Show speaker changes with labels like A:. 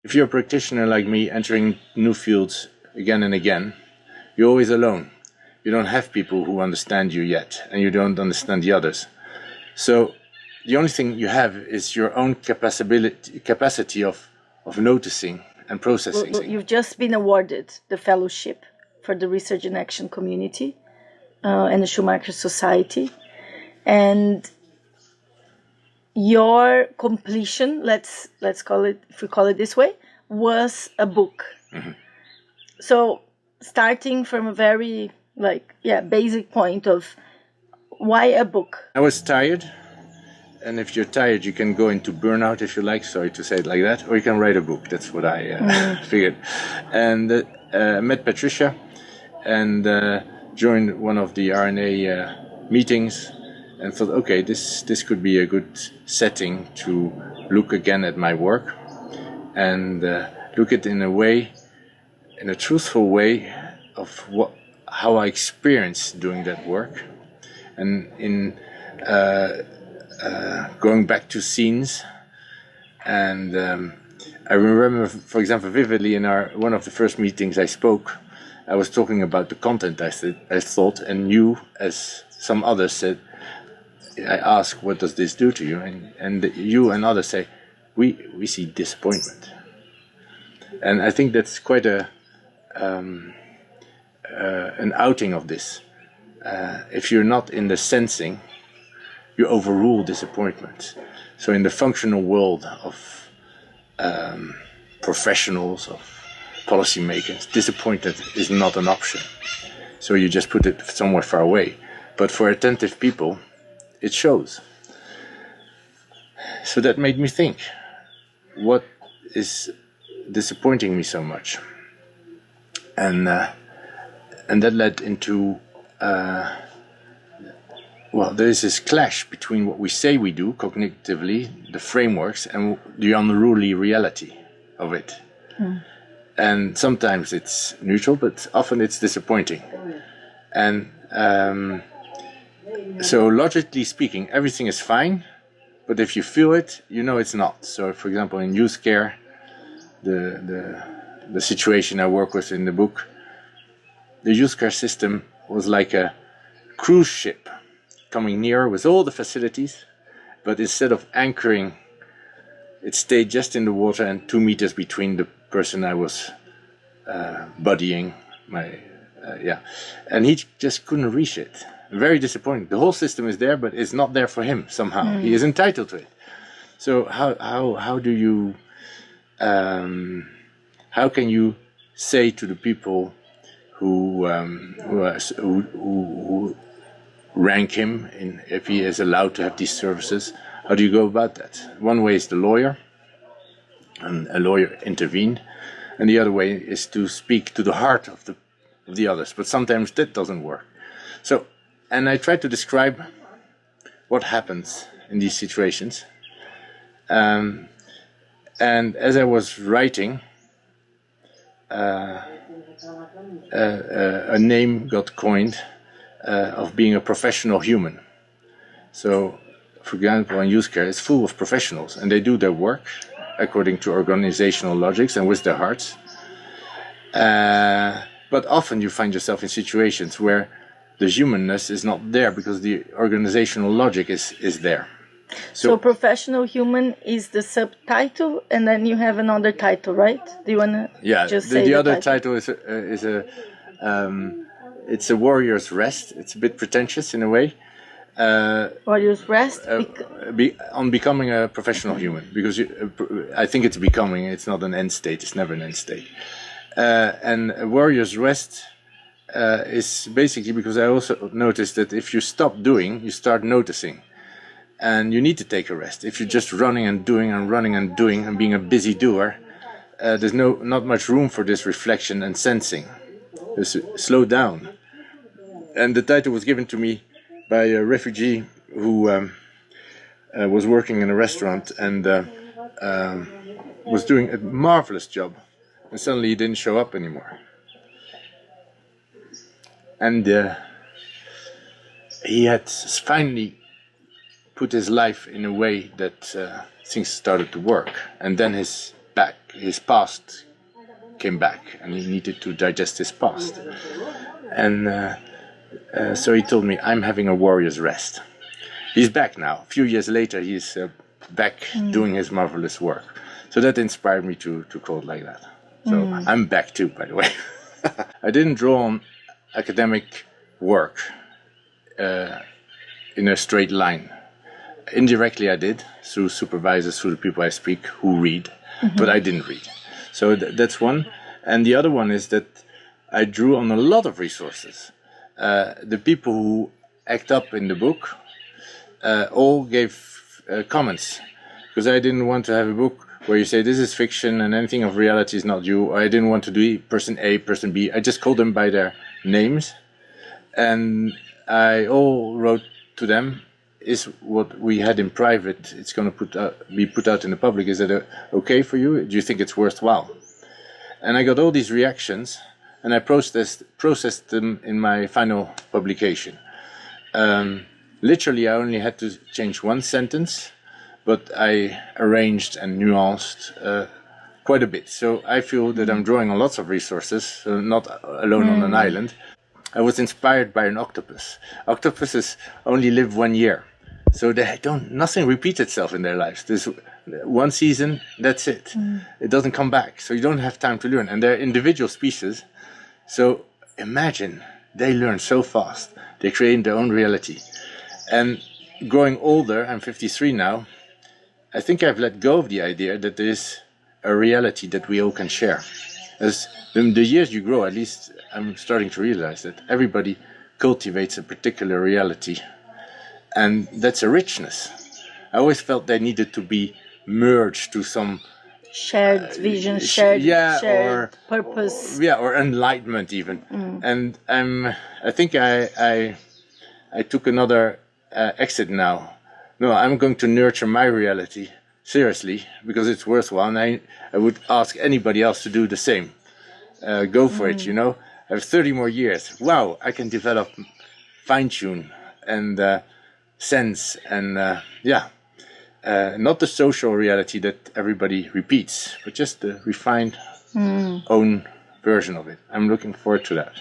A: If you're a practitioner like me, entering new fields again and again, you're always alone. You don't have people who understand you yet, and you don't understand the others. So the only thing you have is your own capacity of noticing and processing.
B: Well, you've just been awarded the fellowship for the Research in Action community and the Schumacher Society. And your completion, let's call it, if we call it this way, was a book. Mm-hmm. So starting from a very basic point of why a book?
A: I was tired, and if you're tired, you can go into burnout if you like. Sorry to say it like that, or you can write a book. That's what I figured. And met Patricia, and joined one of the RNA meetings, and thought, okay, this could be a good setting to look again at my work, and look at it in a truthful way of how I experienced doing that work, and in going back to scenes. And I remember, for example, vividly in one of the first meetings I spoke, I was talking about the content I thought, and you, as some others said, I asked, what does this do to you? And you and others say, we see disappointment. And I think that's quite an outing of this. If you're not in the sensing, you overrule disappointment. So in the functional world of professionals, of policymakers, disappointment is not an option. So you just put it somewhere far away. But for attentive people, it shows. So that made me think, what is disappointing me so much? And that led into there is this clash between what we say we do cognitively, the frameworks, and the unruly reality of it. Mm. And sometimes it's neutral, but often it's disappointing. And so logically speaking, everything is fine, but if you feel it, you know it's not. So for example, in youth care, the situation I work with in the book, the youth care system was like a cruise ship coming near with all the facilities, but instead of anchoring, it stayed just in the water and 2 meters between the person I was buddying, and he just couldn't reach it. Very disappointing. The whole system is there, but it's not there for him somehow. Mm. He is entitled to it. So how do you how can you say to the people who rank him if he is allowed to have these services, how do you go about that? One way is the lawyer, and a lawyer intervened, and the other way is to speak to the heart of the others, but sometimes that doesn't work. So, and I try to describe what happens in these situations, and as I was writing, a name got coined of being a professional human. So, for example, in youth care, it's full of professionals, and they do their work according to organizational logics and with their hearts. But often you find yourself in situations where the humanness is not there because the organizational logic is there.
B: So professional human is the subtitle, and then you have another title, right? Do you want to just say
A: the other title is it's a warrior's rest. It's a bit pretentious in a way.
B: Warrior's rest?
A: On becoming a professional human, because I think it's becoming. It's not an end state. It's never an end state. And a warrior's rest is basically because I also noticed that if you stop doing, you start noticing. And you need to take a rest. If you're just running and doing and running and doing and being a busy doer, there's not much room for this reflection and sensing. Just slow down. And the title was given to me by a refugee who was working in a restaurant and was doing a marvelous job. And suddenly he didn't show up anymore. And he had finally put his life in a way that things started to work, and then his back his past came back, and he needed to digest his past. And so he told me, I'm having a warrior's rest. He's back now. A few years later, he's back doing his marvelous work. So that inspired me to call it like that. So I'm back too, by the way. I didn't draw on academic work in a straight line. Indirectly I did, through supervisors, through the people I speak who read, but I didn't read. So that's one. And the other one is that I drew on a lot of resources. The people who act up in the book all gave comments, because I didn't want to have a book where you say this is fiction and anything of reality is not you. Or I didn't want to do person A, person B. I just called them by their names, and I all wrote to them, is what we had in private, it's going to be put out in the public, is that okay for you? Do you think it's worthwhile? And I got all these reactions, and I processed them in my final publication. Literally, I only had to change one sentence, but I arranged and nuanced quite a bit. So I feel that I'm drawing on lots of resources, so not alone on an island. I was inspired by an octopus. Octopuses only live 1 year, so nothing repeats itself in their lives. There's one season, that's it. It doesn't come back, so you don't have time to learn. And they're individual species, so imagine, they learn so fast. They create their own reality. And growing older, I'm 53 now, I think I've let go of the idea that there's a reality that we all can share. As the years you grow, at least I'm starting to realize that everybody cultivates a particular reality, and that's a richness. I always felt they needed to be merged to some
B: shared vision, shared purpose,
A: or enlightenment even. And I think I took another exit now. No, I'm going to nurture my reality seriously, because it's worthwhile, and I would ask anybody else to do the same. Go for it, you know. I have 30 more years. Wow, I can develop, fine-tune, and sense, and not the social reality that everybody repeats, but just the refined own version of it. I'm looking forward to that.